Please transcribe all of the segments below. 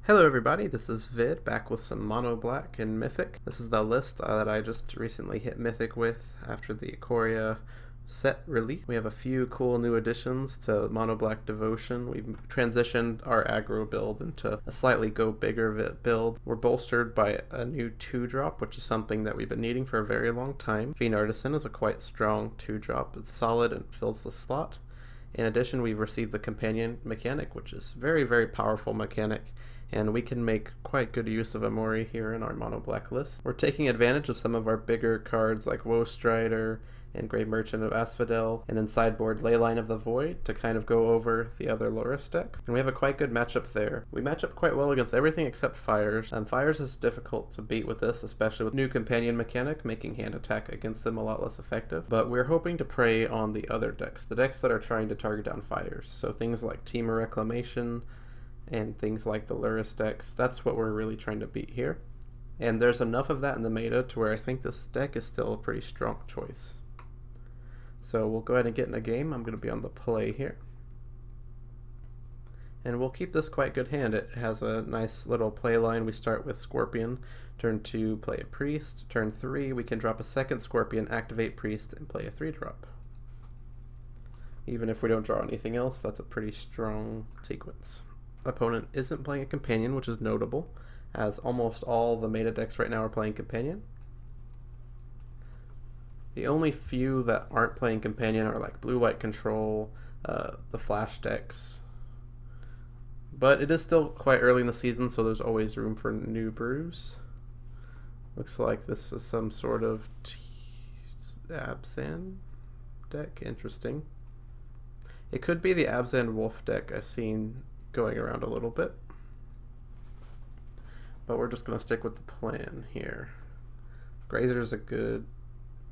Hello everybody, this is Vid, back with some Mono Black and Mythic. This is the list that I just recently hit Mythic with after the Ikoria set release. We have a few cool new additions to Mono Black Devotion. We've transitioned our aggro build into a slightly go bigger build. We're bolstered by a new 2-drop, which is something that we've been needing for a very long time. Fiend Artisan is a quite strong 2-drop. It's solid and fills the slot. In addition, we've received the Companion mechanic, which is very powerful mechanic, and we can make quite good use of Amori here in our Mono Black list. We're taking advantage of some of our bigger cards like Woe Strider and Grey Merchant of Asphodel, and then sideboard Leyline of the Void to kind of go over the other Loris decks. And we have a quite good matchup there. We match up quite well against everything except Fires, and Fires is difficult to beat with this, especially with new Companion mechanic, making hand attack against them a lot less effective. But we're hoping to prey on the other decks, the decks that are trying to target down Fires. So things like Temur Reclamation, and things like the Loris decks. That's what we're really trying to beat here. And there's enough of that in the meta to where I think this deck is still a pretty strong choice. So we'll go ahead and get in a game. I'm going to be on the play here. And we'll keep this quite good hand. It has a nice little play line. We start with Scorpion. Turn 2, play a Priest. Turn 3, we can drop a second Scorpion, activate Priest, and play a 3-drop. Even if we don't draw anything else, that's a pretty strong sequence. Opponent isn't playing a Companion, which is notable, as almost all the meta decks right now are playing Companion. The only few that aren't playing Companion are like Blue-White Control, the Flash decks. But it is still quite early in the season, so there's always room for new brews. Looks like this is some sort of Abzan deck. Interesting. It could be the Abzan Wolf deck I've seen going around a little bit, but we're just going to stick with the plan here. Grazer is a good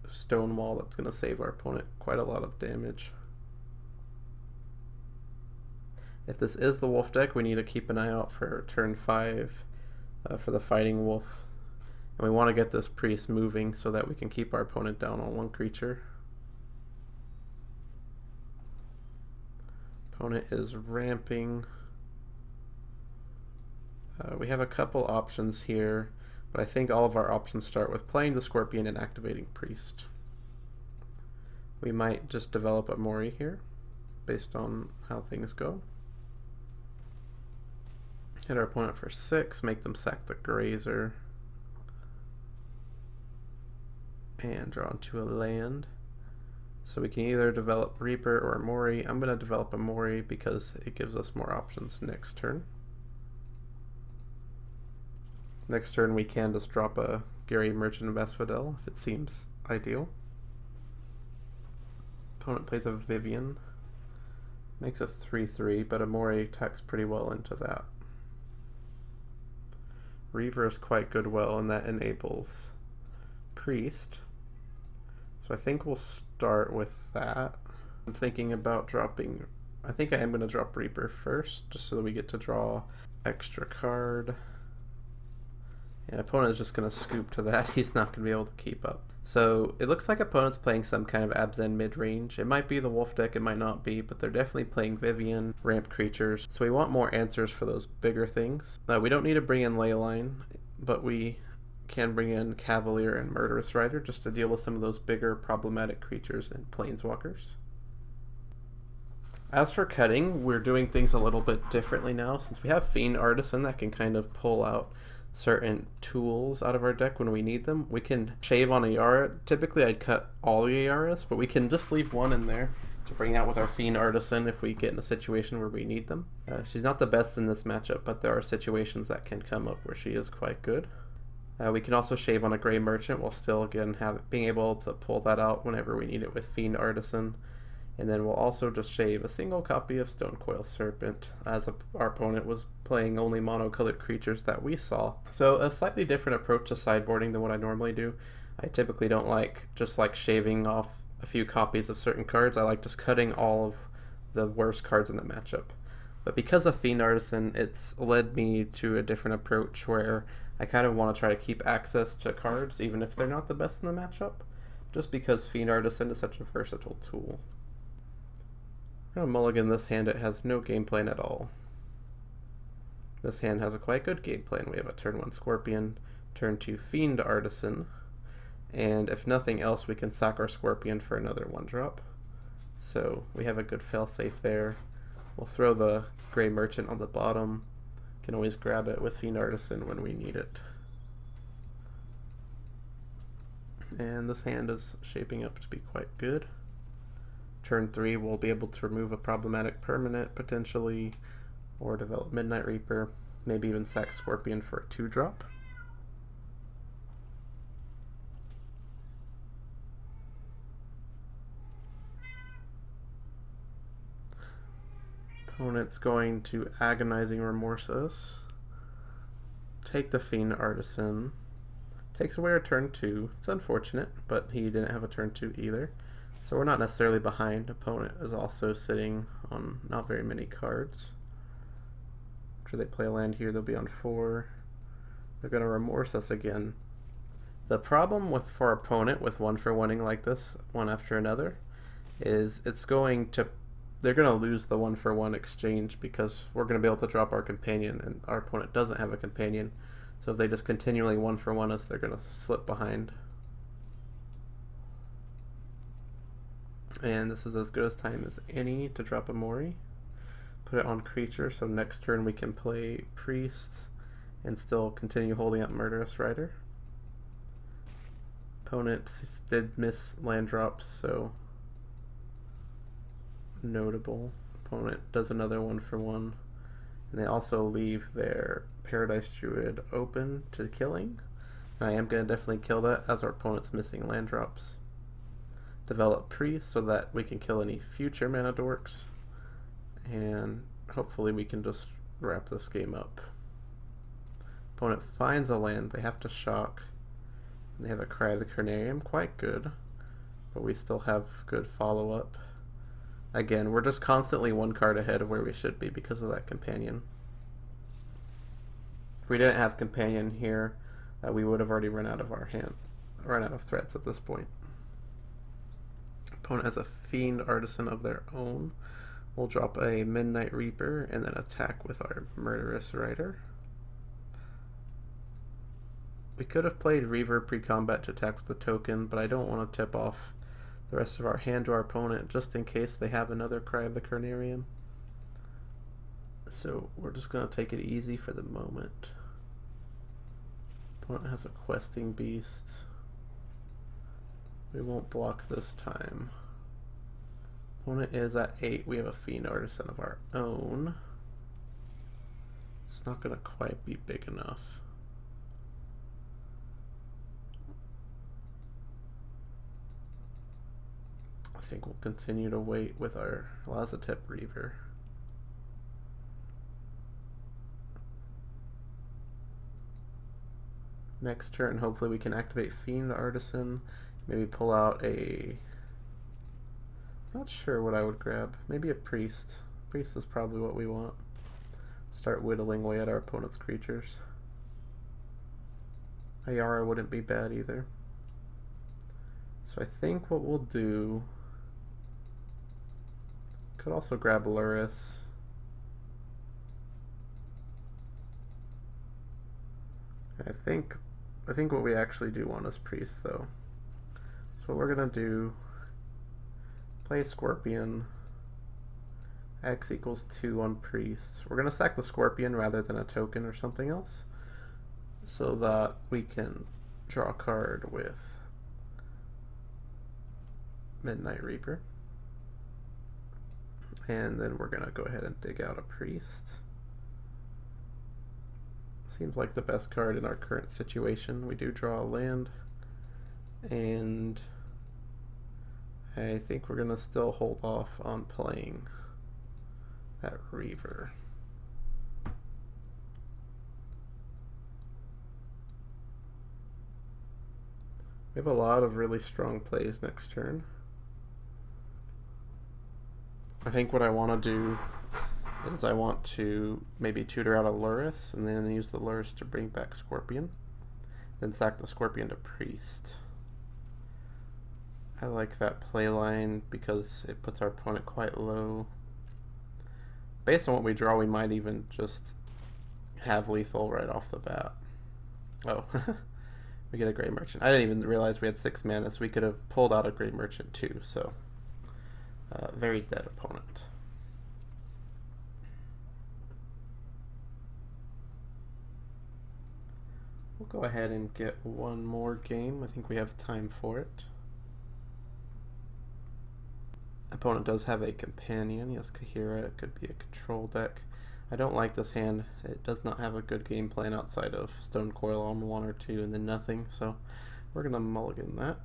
stone wall that's going to save our opponent quite a lot of damage. If this is the wolf deck, we need to keep an eye out for turn 5 for the fighting wolf, and we want to get this priest moving so that we can keep our opponent down on one creature. Opponent is ramping. We have a couple options here, but I think all of our options start with playing the Scorpion and activating Priest. We might just develop a Mori here, based on how things go. Hit our opponent for 6, make them sack the Grazer, and draw into a land. So we can either develop Reaper or Mori. I'm going to develop a Mori because it gives us more options next turn. Next turn we can just drop a Grey Merchant of Asphodel if it seems ideal. Opponent plays a Vivian. Makes a 3/3, but a Mori attacks pretty well into that. Reaver is quite good and that enables Priest. So I think we'll start with that. I'm thinking about dropping, I think I am going to drop Reaper first, just so that we get to draw extra card. And opponent is just going to scoop to that. He's not going to be able to keep up. So it looks like opponent's playing some kind of Abzan mid-range. It might be the wolf deck, it might not be, but they're definitely playing Vivian, ramp creatures. So we want more answers for those bigger things. We don't need to bring in Leyline, but we can bring in Cavalier and Murderous Rider just to deal with some of those bigger problematic creatures and planeswalkers. As for cutting, we're doing things a little bit differently now. Since we have Fiend Artisan that can kind of pull out certain tools out of our deck when we need them, we can shave on Ayara. Typically I'd cut all the Ayaras, but we can just leave one in there to bring out with our Fiend Artisan if we get in a situation where we need them. She's not the best in this matchup, but there are situations that can come up where she is quite good. We can also shave on a Grey Merchant while still again being able to pull that out whenever we need it with Fiend Artisan. And then we'll also just shave a single copy of Stonecoil Serpent, as our opponent was playing only monocolored creatures that we saw. So a slightly different approach to sideboarding than what I normally do. I typically don't like just like shaving off a few copies of certain cards. I like just cutting all of the worst cards in the matchup. But because of Fiend Artisan, it's led me to a different approach where I kind of want to try to keep access to cards even if they're not the best in the matchup, just because Fiend Artisan is such a versatile tool. I'm going to mulligan this hand. It has no game plan at all. This hand has a quite good game plan. We have a turn 1 Scorpion, turn 2 Fiend Artisan, and if nothing else we can sack our Scorpion for another 1-drop. So we have a good failsafe there. We'll throw the Gray Merchant on the bottom. Can always grab it with Fiend Artisan when we need it. And this hand is shaping up to be quite good. Turn 3 we'll be able to remove a problematic permanent potentially, or develop Midnight Reaper, maybe even sack Scorpion for a 2-drop. Opponent's going to Agonizing Remorse us, take the Fiend Artisan, takes away our turn 2. It's unfortunate, but he didn't have a turn 2 either. So we're not necessarily behind. Opponent is also sitting on not very many cards. After they play a land here, they'll be on 4. They're going to Remorse us again. The problem for our opponent with 1-for-1ing like this, one after another, is they're going to lose the 1-for-1 exchange because we're going to be able to drop our companion, and our opponent doesn't have a companion. So if they just continually 1-for-1 us, they're going to slip behind. And this is as good a time as any to drop a Mori. Put it on creature, so next turn we can play Priest and still continue holding up Murderous Rider. Opponent did miss land drops, so notable. Opponent does another 1-for-1. And they also leave their Paradise Druid open to killing. And I am going to definitely kill that as our opponent's missing land drops. Develop Priest so that we can kill any future mana dorks. And hopefully we can just wrap this game up. Opponent finds a land, they have to shock. They have a Cry of the Carnarium, quite good. But we still have good follow-up. Again, we're just constantly 1 card ahead of where we should be because of that companion. If we didn't have companion here, we would have already run out of threats at this point. Opponent has a Fiend Artisan of their own. We'll drop a Midnight Reaper and then attack with our Murderous Rider. We could have played Reaver pre-combat to attack with the token, but I don't want to tip off the rest of our hand to our opponent just in case they have another Cry of the Carnarium. So we're just going to take it easy for the moment. Opponent has a Questing Beast. We won't block this time. Opponent is at 8. We have a Fiend Artisan of our own. It's not going to quite be big enough. I think we'll continue to wait with our Lazotep Reaver. Next turn, hopefully we can activate Fiend Artisan. Maybe pull out a... not sure what I would grab. Maybe a Priest. Priest is probably what we want. Start whittling away at our opponent's creatures. Ayara wouldn't be bad either. So I think what we'll do... could also grab Luris. I think what we actually do want is Priest though. So what we're gonna do, play Scorpion, X equals 2 on Priest. We're gonna sack the Scorpion rather than a token or something else, so that we can draw a card with Midnight Reaper. And then we're gonna go ahead and dig out a Priest. Seems like the best card in our current situation. We do draw a land, and I think we're gonna still hold off on playing that Reaver. We have a lot of really strong plays next turn. I think what I want to do is I want to maybe tutor out a Luris and then use the Luris to bring back Scorpion. Then sack the Scorpion to Priest. I like that play line because it puts our opponent quite low. Based on what we draw, we might even just have lethal right off the bat. Oh, we get a Gray Merchant. I didn't even realize we had 6 mana, so we could have pulled out a Gray Merchant too, so very dead opponent. We'll go ahead and get one more game. I think we have time for it. Opponent does have a companion. He has Ikoria. It could be a control deck. I don't like this hand. It does not have a good game plan outside of Stone Coil on 1 or 2 and then nothing. So we're going to mulligan that.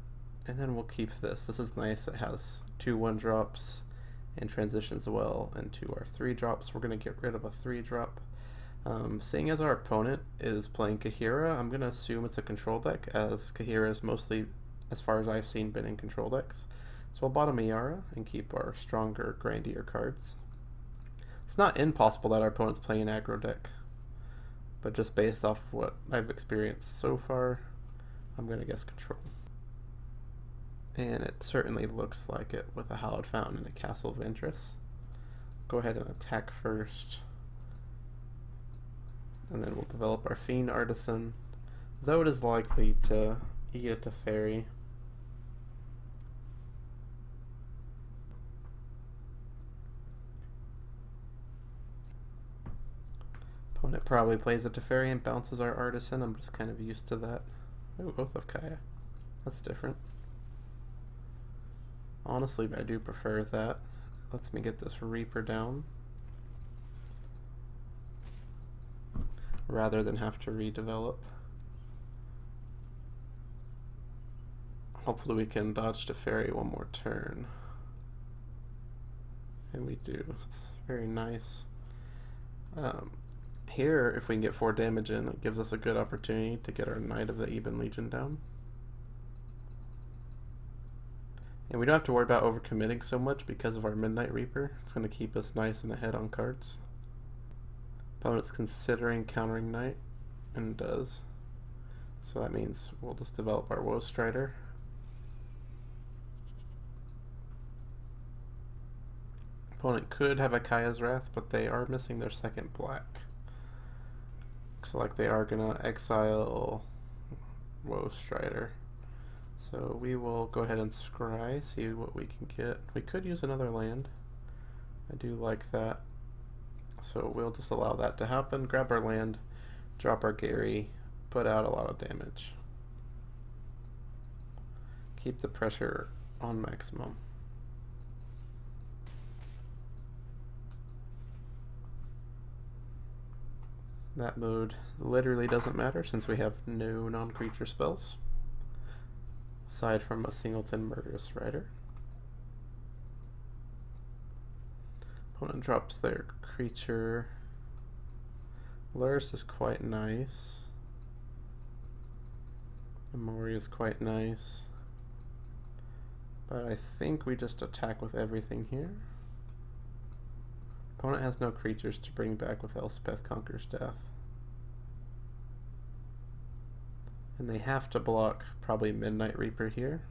And then we'll keep this. This is nice. It has 2 1-drops and transitions well into our 3-drops. We're going to get rid of a 3-drop. Seeing as our opponent is playing Ikoria, I'm going to assume it's a control deck, as Ikoria is mostly, as far as I've seen, been in control decks. So we'll bottom Iara and keep our stronger, grandier cards. It's not impossible that our opponent's playing an aggro deck, but just based off of what I've experienced so far, I'm going to guess control. And it certainly looks like it with a Hallowed Fountain and a Castle of Interest. Go ahead and attack first. And then we'll develop our Fiend Artisan, though it is likely to eat a Teferi. Opponent probably plays a Teferi and bounces our Artisan. I'm just kind of used to that. Ooh, Oath of Kaya. That's different. Honestly, I do prefer that. Lets me get this Reaper down, rather than have to redevelop. Hopefully we can dodge Teferi one more turn. And we do. It's very nice. Here, if we can get 4 damage in, it gives us a good opportunity to get our Knight of the Ebon Legion down. And we don't have to worry about overcommitting so much because of our Midnight Reaper. It's going to keep us nice and ahead on cards. Opponent's considering countering Knight, and does. So that means we'll just develop our Woe Strider. Opponent could have a Kaya's Wrath, but they are missing their 2nd black. Looks like they are going to exile Woe Strider. So we will go ahead and scry, see what we can get. We could use another land. I do like that. So we'll just allow that to happen, grab our land, drop our Gary, put out a lot of damage. Keep the pressure on maximum. That mode literally doesn't matter since we have no non-creature spells, aside from a singleton Murderous Rider. Opponent drops their creature. Luris is quite nice. Amori is quite nice. But I think we just attack with everything here. Opponent has no creatures to bring back with Elspeth Conquers Death. And they have to block probably Midnight Reaper here,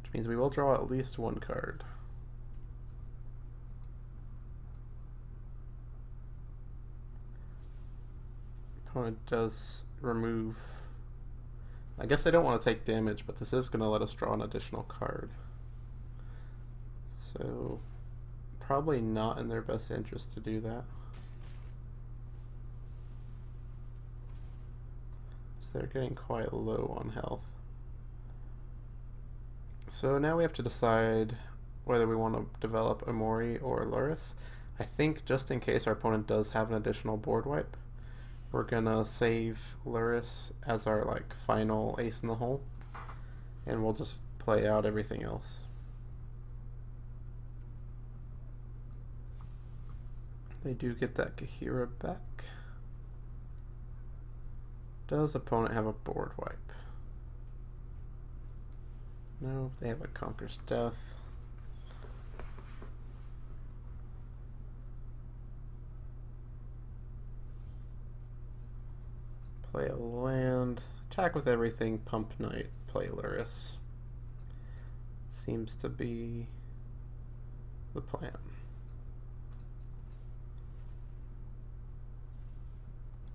which means we will draw at least 1 card. Opponent does remove. I guess they don't want to take damage, but this is going to let us draw an additional card. So probably not in their best interest to do that. So they're getting quite low on health. So now we have to decide whether we want to develop Amori or Luris. I think just in case our opponent does have an additional board wipe, we're gonna save Luris as our final ace in the hole, and we'll just play out everything else. They do get that Ikoria back. Does opponent have a board wipe? No, they have a Conquer's Death. Play a land, attack with everything, pump Knight, play Luris. Seems to be the plan.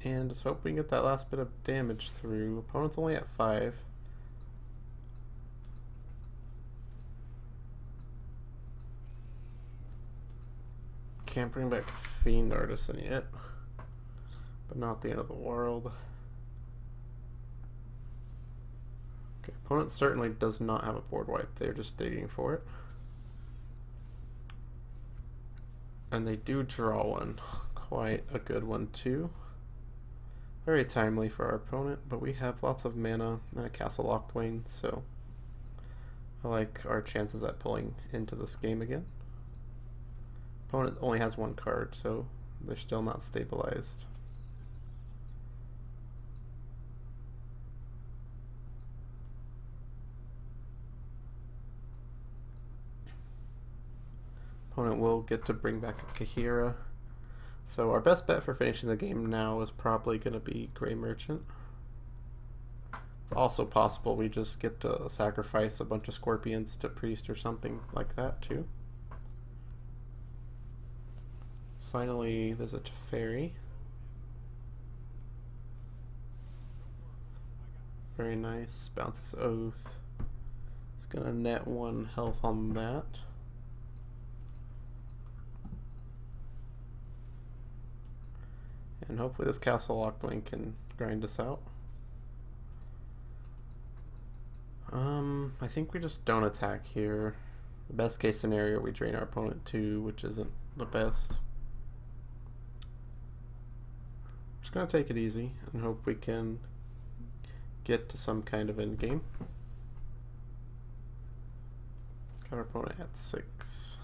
And just hope we can get that last bit of damage through. Opponent's only at 5. Can't bring back Fiend Artisan yet, but not the end of the world. Okay, opponent certainly does not have a board wipe. They're just digging for it. And they do draw one. Quite a good one too. Very timely for our opponent, but we have lots of mana and a Castle Lockdwayne, so I like our chances at pulling into this game again. Opponent only has 1 card, so they're still not stabilized. Opponent will get to bring back a Kahira. So our best bet for finishing the game now is probably going to be Grey Merchant. It's also possible we just get to sacrifice a bunch of Scorpions to Priest or something like that too. Finally, there's a Teferi. Very nice. Bounces Oath. It's going to net 1 health on that. And hopefully this Castle Lockdwayne can grind us out. I think we just don't attack here. The best case scenario, we drain our opponent 2, which isn't the best. Just gonna take it easy and hope we can get to some kind of end game. Got our opponent at 6.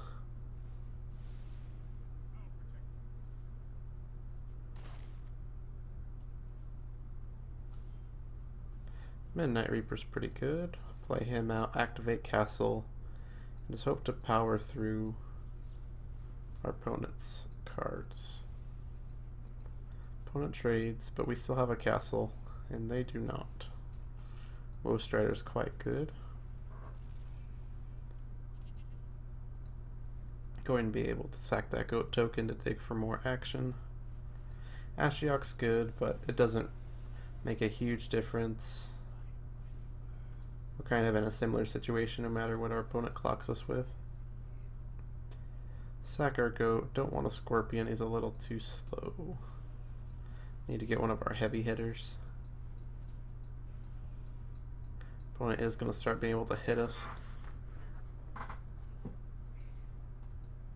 Midnight Reaper's pretty good. Play him out, activate Castle, and just hope to power through our opponent's cards. Opponent trades, but we still have a Castle, and they do not. Ghost Rider's quite good. Going to be able to sack that goat token to dig for more action. Ashiok's good, but it doesn't make a huge difference. We're kind of in a similar situation no matter what our opponent clocks us with. Sack our goat. Don't want a Scorpion. He's a little too slow. Need to get one of our heavy hitters. Opponent is going to start being able to hit us,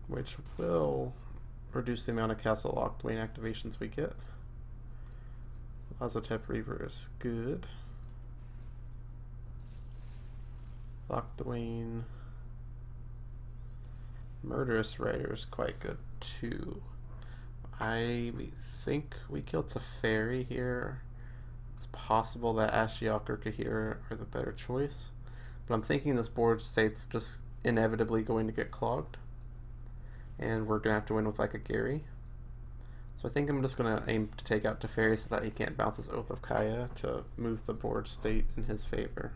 which will reduce the amount of Castle Lockdwayne activations we get. Lazotep Reaver is good. Lockdwayne. Murderous Rider is quite good too. I think we killed Teferi here. It's possible that Ashiok or Kahira are the better choice, but I'm thinking this board state's just inevitably going to get clogged, and we're gonna have to win with like a Gary. So I think I'm just gonna aim to take out Teferi so that he can't bounce his Oath of Kaya to move the board state in his favor.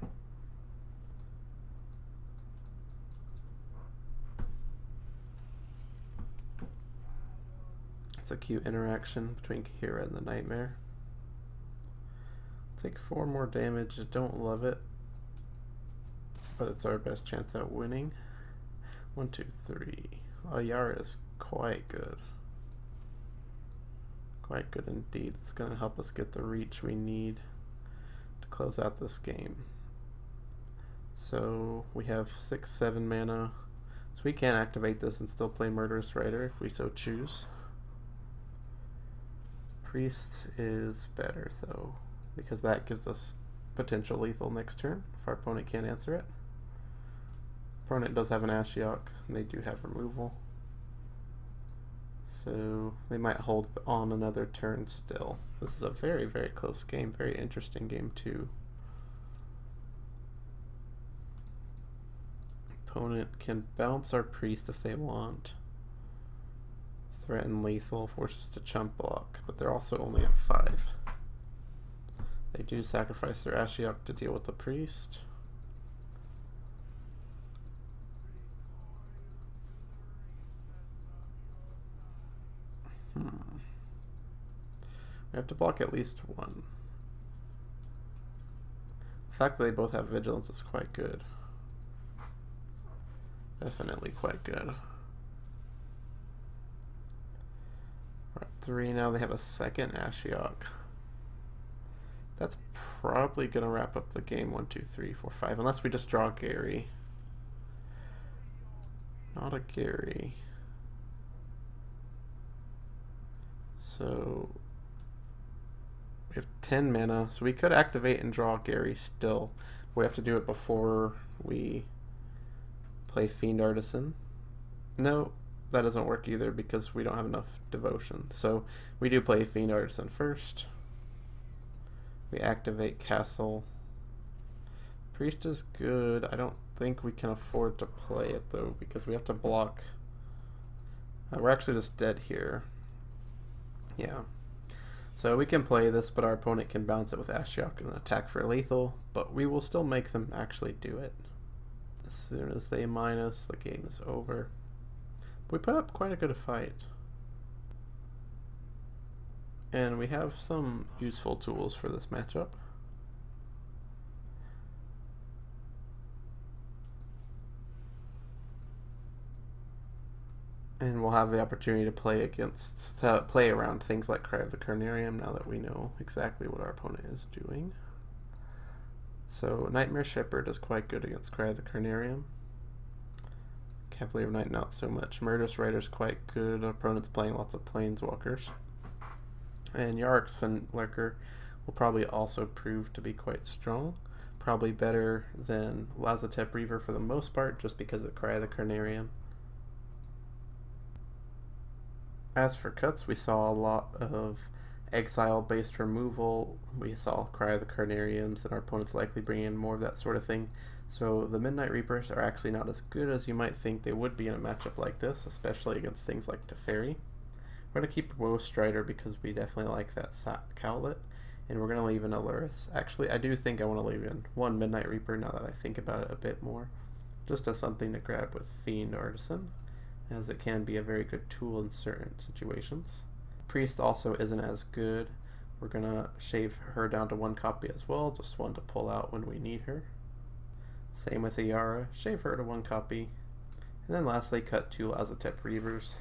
It's a cute interaction between Kahira and the Nightmare. Take 4 more damage. I don't love it, but it's our best chance at winning. 1, 2, 3. Yara is quite good. Quite good indeed. It's going to help us get the reach we need to close out this game. So we have 6, 7 mana. So we can activate this and still play Murderous Rider if we so choose. Priest is better though, because that gives us potential lethal next turn if our opponent can't answer it. Opponent does have an Ashiok, and they do have removal, so they might hold on another turn still. This is a very, very close game, very interesting game too. Opponent can bounce our Priest if they want. Threaten lethal, forces to chump block, but they're also only at 5. They do sacrifice their Ashiok to deal with the Priest. We have to block at least one. The fact that they both have vigilance is quite good. Definitely quite good. We're at 3 now. They have a second Ashiok. That's probably going to wrap up the game. 1, 2, 3, 4, 5. Unless we just draw Gary. Not a Gary. So we have 10 mana. So we could activate and draw Gary still. We have to do it before we play Fiend Artisan. No, that doesn't work either because we don't have enough devotion. So we do play Fiend Artisan first. We activate Castle. Priest is good. I don't think we can afford to play it though because we have to block. We're actually just dead here. Yeah. So we can play this, but our opponent can bounce it with Ashiok and attack for lethal, but we will still make them actually do it. As soon as they minus, the game is over. We put up quite a good fight. And we have some useful tools for this matchup. And we'll have the opportunity to play around things like Cry of the Carnarium now that we know exactly what our opponent is doing. So Nightmare Shepherd is quite good against Cry of the Carnarium. Cavalier of Night not so much. Murderous Rider is quite good. Our opponent's playing lots of Planeswalkers. And Yarok's Lurker will probably also prove to be quite strong. Probably better than Lazotep Reaver for the most part, just because of Cry of the Carnarium. As for cuts, we saw a lot of exile-based removal. We saw Cry of the Carnariums, and our opponent's likely bringing in more of that sort of thing. So the Midnight Reapers are actually not as good as you might think they would be in a matchup like this, especially against things like Teferi. We're going to keep Woe Strider because we definitely like that Cowlet, and we're going to leave in Aluris. Actually, I do think I want to leave in one Midnight Reaper now that I think about it a bit more, just as something to grab with Fiend Artisan, as it can be a very good tool in certain situations. Priest also isn't as good. We're going to shave her down to 1 copy as well, just one to pull out when we need her. Same with Iara, shave her to 1 copy. And then lastly, cut 2 Lazotep Reavers,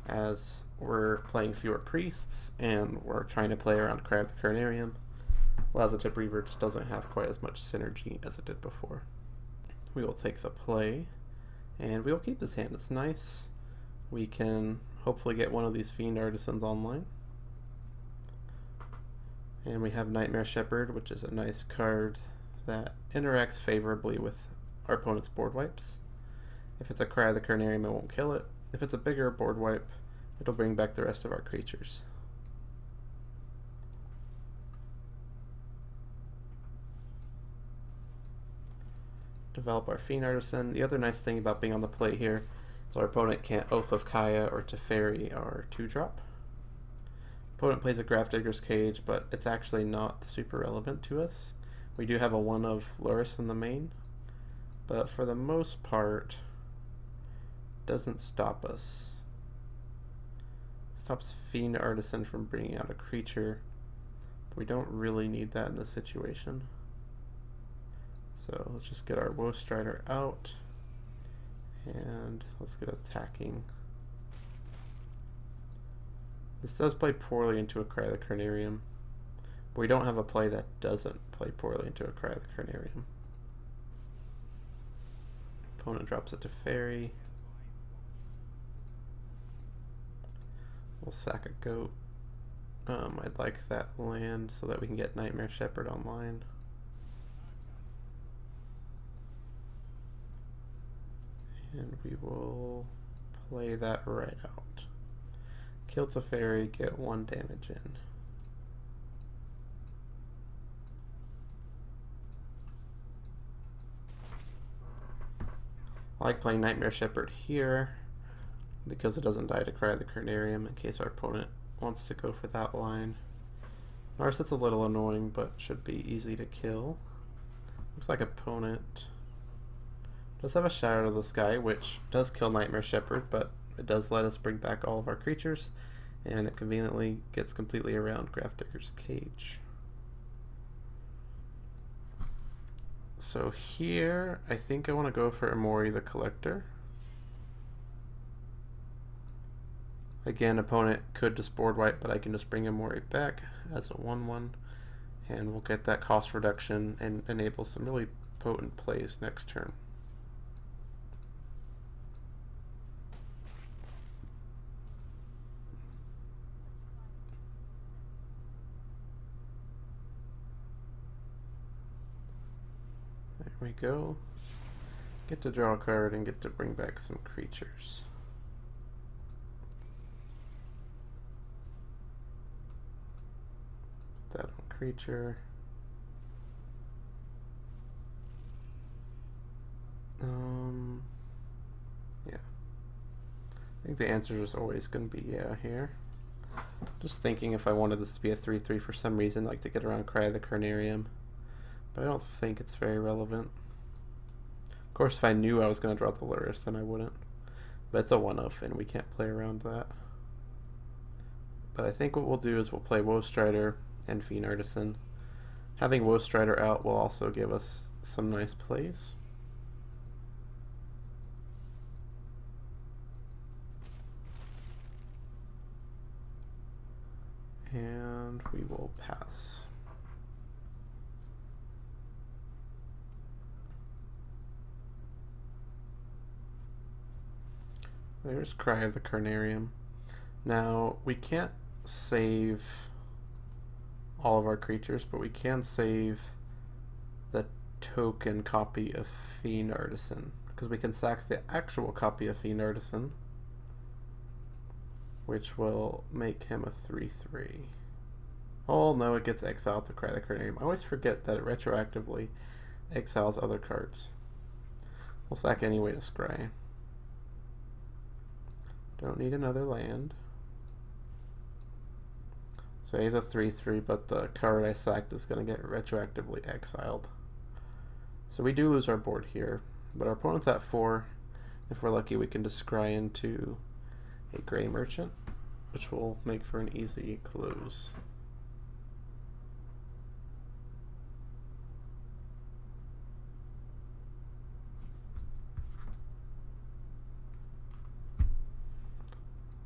as we're playing fewer priests and we're trying to play around Cry of the Carnarium. Lazotep Reaver just doesn't have quite as much synergy as it did before. We will take the play, and we will keep this hand. It's nice. We can hopefully get one of these Fiend Artisans online. And we have Nightmare Shepherd, which is a nice card that interacts favorably with our opponent's board wipes. If it's a Cry of the Carnarium, it won't kill it. If it's a bigger board wipe, it'll bring back the rest of our creatures. Develop our Fiend Artisan. The other nice thing about being on the play here is our opponent can't Oath of Kaya or Teferi our 2-drop. Opponent plays a Grafdigger's Cage, but it's actually not super relevant to us. We do have a 1 of Luris in the main, but for the most part, doesn't stop us. Stops Fiend Artisan from bringing out a creature. We don't really need that in this situation. So let's just get our Woe Strider out, and let's get attacking. This does play poorly into a Cry of the Carnarium, but we don't have a play that doesn't play poorly into a Cry of the Carnarium. Opponent drops it to Fairy. We'll sack a goat. I'd like that land so that we can get Nightmare Shepherd online. And we will play that right out. Kill Teferi, get 1 damage in. I like playing Nightmare Shepherd here because it doesn't die to Cry of the Carnarium in case our opponent wants to go for that line. Narset's a little annoying, but should be easy to kill. Looks like opponent does have a Shadow of the Sky, which does kill Nightmare Shepherd, but it does let us bring back all of our creatures. and it conveniently gets completely around Grafdigger's Cage. So here, I think I want to go for Amori the Collector. Again, opponent could just board wipe, but I can just bring Amori back as a 1/1, and we'll get that cost reduction and enable some really potent plays next turn. There we go. Get to draw a card and get to bring back some creatures. Put that on creature. Yeah. I think the answer is always going to be yeah here. Just thinking if I wanted this to be a 3/3 for some reason, like to get around Cry the Carnarium. But I don't think it's very relevant. Of course, if I knew I was going to draw the Lurrus, then I wouldn't. But it's a 1-of, and we can't play around that. But I think what we'll do is we'll play Woe Strider and Fiend Artisan. Having Woe Strider out will also give us some nice plays. And we will pass. There's Cry of the Carnarium. Now, we can't save all of our creatures, but we can save the token copy of Fiend Artisan, because we can sack the actual copy of Fiend Artisan, which will make him a 3/3. Oh no, it gets exiled to Cry the Carnarium. I always forget that it retroactively exiles other cards. We'll sack anyway to scry. Don't need another land. So he's a 3/3, but the card I sacked is going to get retroactively exiled. So we do lose our board here, but our opponent's at 4. If we're lucky, we can just scry into a Gray Merchant, which will make for an easy close.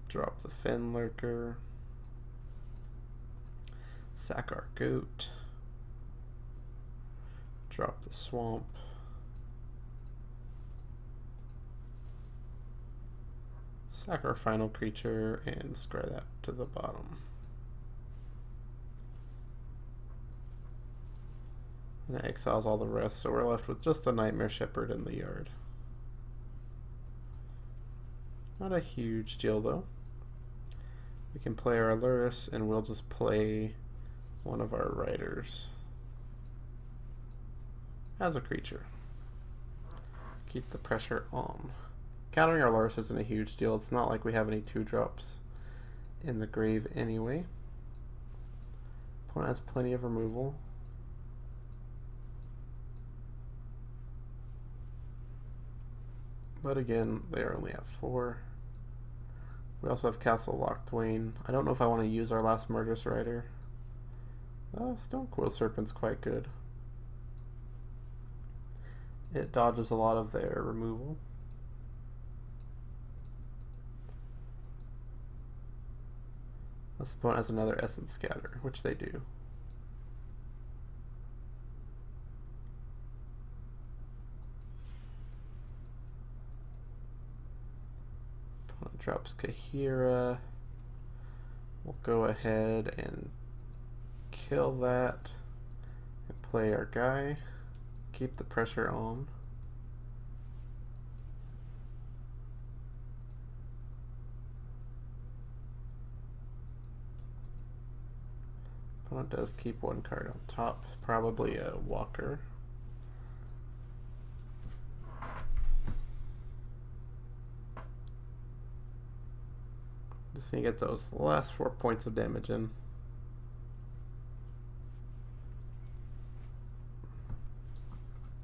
Drop the Fen Lurker. Sack our Goat. Drop the Swamp. Sack our final creature and scry that to the bottom. And it exiles all the rest, so we're left with just a Nightmare Shepherd in the yard. Not a huge deal though. We can play our Lurrus and we'll just play one of our Riders as a creature. Keep the pressure on. Countering our Lurrus isn't a huge deal. It's not like we have any 2-drops in the grave anyway. Opponent has plenty of removal. But again, they are only at 4. We also have Castle Lochtwain. I don't know if I want to use our last Murderous Rider. Stonecoil Serpent's quite good. It dodges a lot of their removal. This opponent has another Essence Scatter, which they do. Opponent drops Kahira. We'll go ahead and kill that and play our guy. Keep the pressure on. Opponent does keep one card on top, probably a Walker. Just need to get those last 4 points of damage in.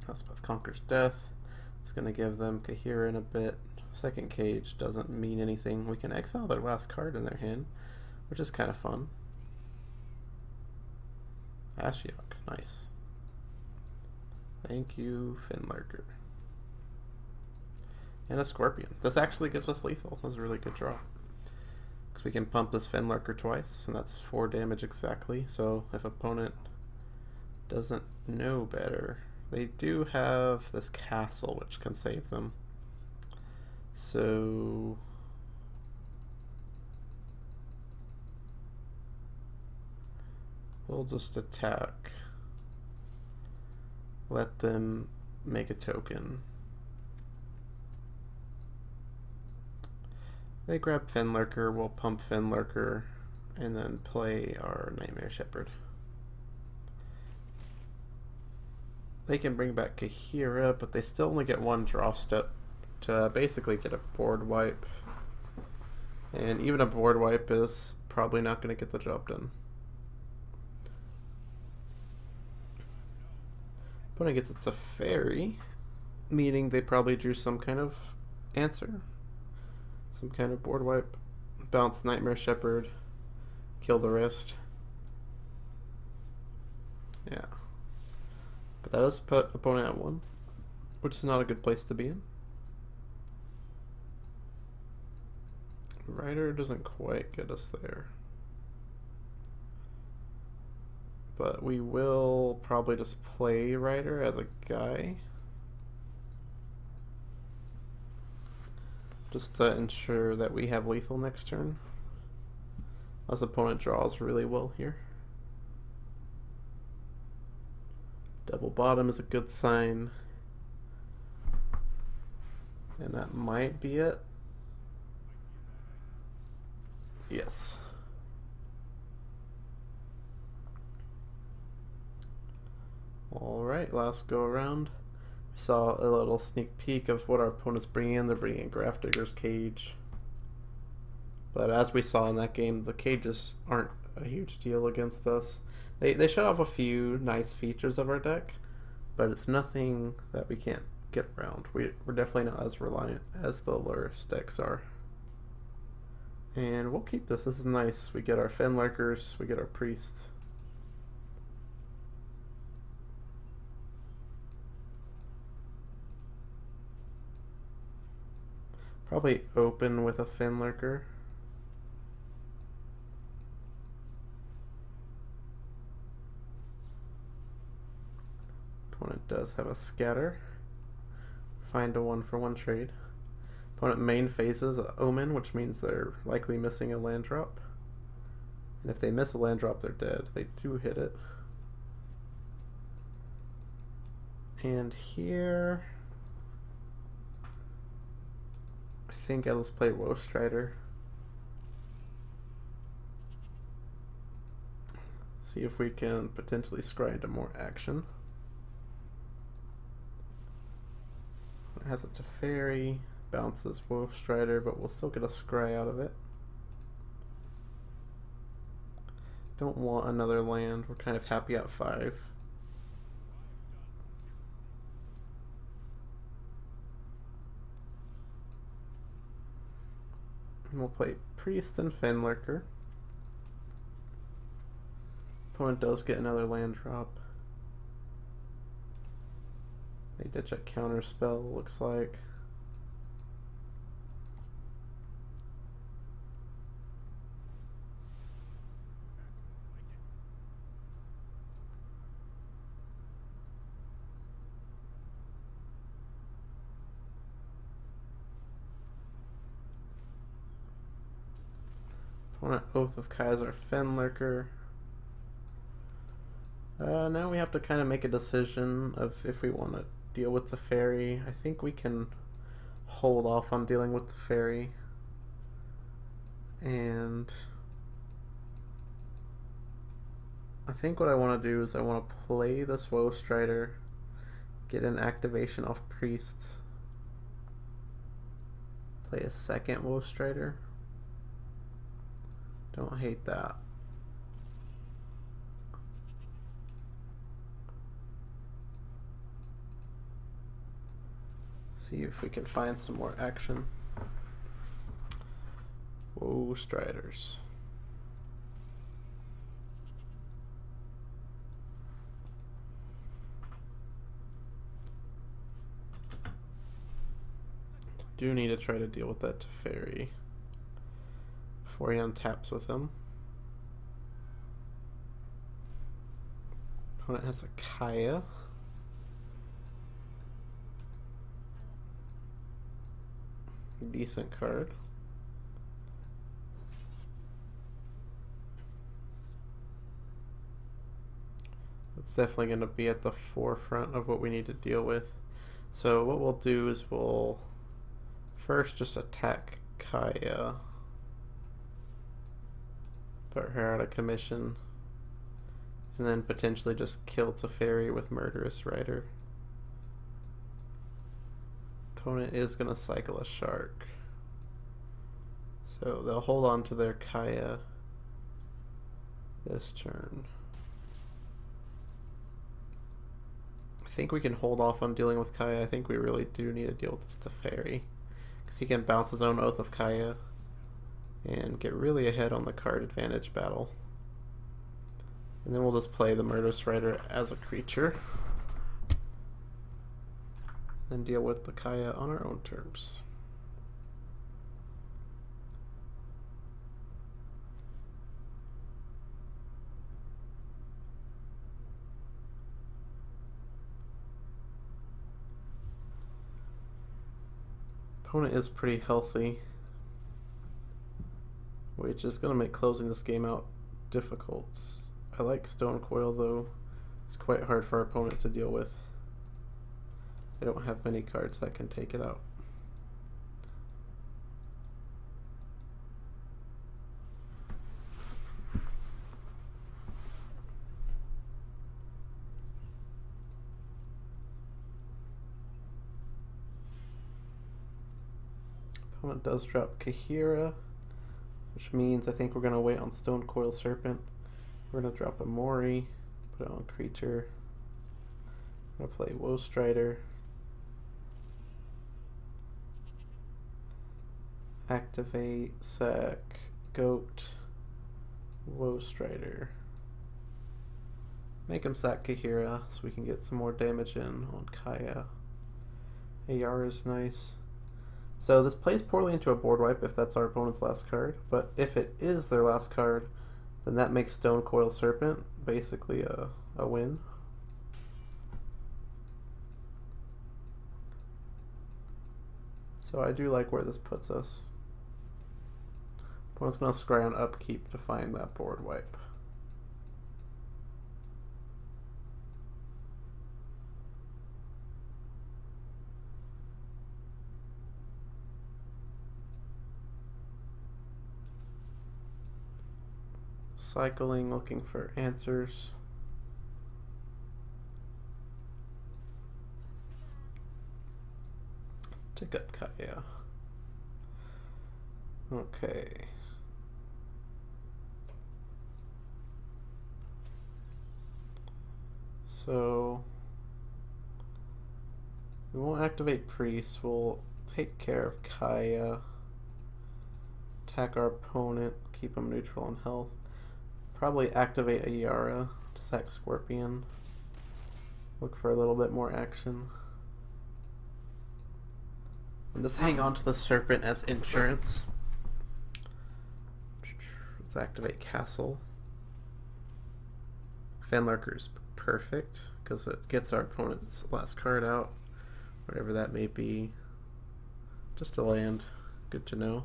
Elspeth Conquers Death. It's going to give them Kahira in a bit. Second Cage doesn't mean anything. We can exile their last card in their hand. which is kind of fun. Ashiok, nice. Thank you, Finlurker. And a Scorpion. This actually gives us lethal. That's a really good draw. Because we can pump this Finlurker twice, and that's 4 damage exactly. So if opponent doesn't know better, they do have this castle which can save them. So we'll just attack. Let them make a token. They grab Finlurker, we'll pump Finlurker, and then play our Nightmare Shepherd. They can bring back Ikoria, but they still only get 1 draw step to basically get a board wipe. And even a board wipe is probably not going to get the job done. Opponent gets it's a fairy, meaning they probably drew some kind of answer. Some kind of board wipe. Bounce Nightmare Shepherd. Kill the rest. Yeah. But that does put opponent at 1, which is not a good place to be in. Rider doesn't quite get us there. But we will probably just play Rider as a guy. Just to ensure that we have lethal next turn. Unless opponent draws really well here. Double bottom is a good sign. And that might be it. Yes. Alright, last go around. We saw a little sneak peek of what our opponents bring in. They're bringing Grafdigger's Cage. But as we saw in that game, the cages aren't a huge deal against us. They shut off a few nice features of our deck, but it's nothing that we can't get around. We're definitely not as reliant as the Lurrus decks are. And we'll keep this. This is nice. We get our Finlurkers, we get our Priests. Probably open with a Finlurker. Opponent does have a Scatter. Find a 1-for-1 trade. Opponent main phases an Omen, which means they're likely missing a land drop. And if they miss a land drop, they're dead. They do hit it. And here, I think I'll just play Woe Strider. See if we can potentially scry into more action. It has it to fairy, bounces Woe Strider, but we'll still get a scry out of it. Don't want another land, we're kind of happy at 5. And we'll play Priest and Finlurker. Opponent does get another land drop. They ditch a counter spell, looks like. Opponent Oath of Kaiser Finlurker. Now we have to kind of make a decision of if we want to deal with the fairy. I think we can hold off on dealing with the fairy. And I think what I want to do is I want to play this Woe Strider, get an activation off Priest, play a second Woe Strider. Don't hate that. See if we can find some more action. Woe Striders. do need to try to deal with that Teferi before he untaps with him. Opponent has a Kaya. Decent card. It's definitely going to be at the forefront of what we need to deal with. So what we'll do is we'll first just attack Kaya. Put her out of commission. And then potentially just kill Teferi with Murderous Rider. Opponent is going to cycle a Shark. So they'll hold on to their Kaya this turn. I think we can hold off on dealing with Kaya. I think we really do need to deal with this Teferi, because he can bounce his own Oath of Kaya and get really ahead on the card advantage battle. And then we'll just play the Murderous Rider as a creature. Then deal with the Kaya on our own terms. Opponent is pretty healthy, which is going to make closing this game out difficult. I like Stone Coil, though. It's quite hard for our opponent to deal with. They don't have many cards that can take it out. Opponent does drop Kahira, which means I think we're going to wait on Stone Coil Serpent. We're going to drop a Mori, put it on creature. I'm going to play Woe Strider. Activate, sack, Goat, Woe Strider. Make him sack Kahira so we can get some more damage in on Kaya. AR is nice. So this plays poorly into a board wipe if that's our opponent's last card, but if it is their last card, then that makes Stone Coil Serpent basically a win. So I do like where this puts us. Opponent's going to scry on upkeep to find that board wipe. Cycling, looking for answers. Take up Kaya. Okay. So we won't activate Priest. We'll take care of Kaya. Attack our opponent. Keep him neutral on health. Probably activate a Yara to sack Scorpion. Look for a little bit more action. And just hang on to the Serpent as insurance. Let's activate Castle. Fenlurker's perfect because it gets our opponent's last card out, whatever that may be. Just a land. Good to know.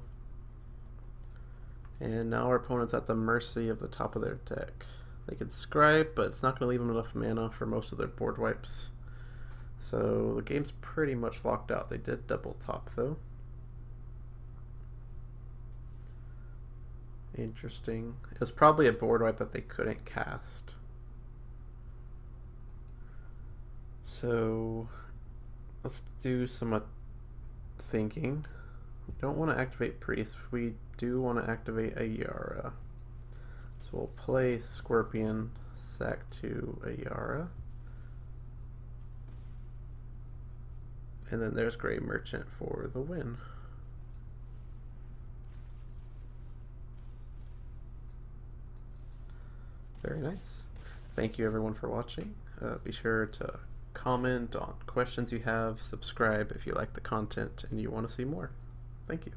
And now our opponent's at the mercy of the top of their deck. They could Scribe, but it's not going to leave them enough mana for most of their board wipes. So the game's pretty much locked out. They did double top, though. Interesting. It was probably a board wipe that they couldn't cast. So let's do some thinking. We don't want to activate Priest. We do want to activate a Yara. So we'll play Scorpion, sack to a Yara. And then there's Grey Merchant for the win. Very nice. Thank you everyone for watching. Be sure to comment on questions you have, subscribe if you like the content and you want to see more. Thank you.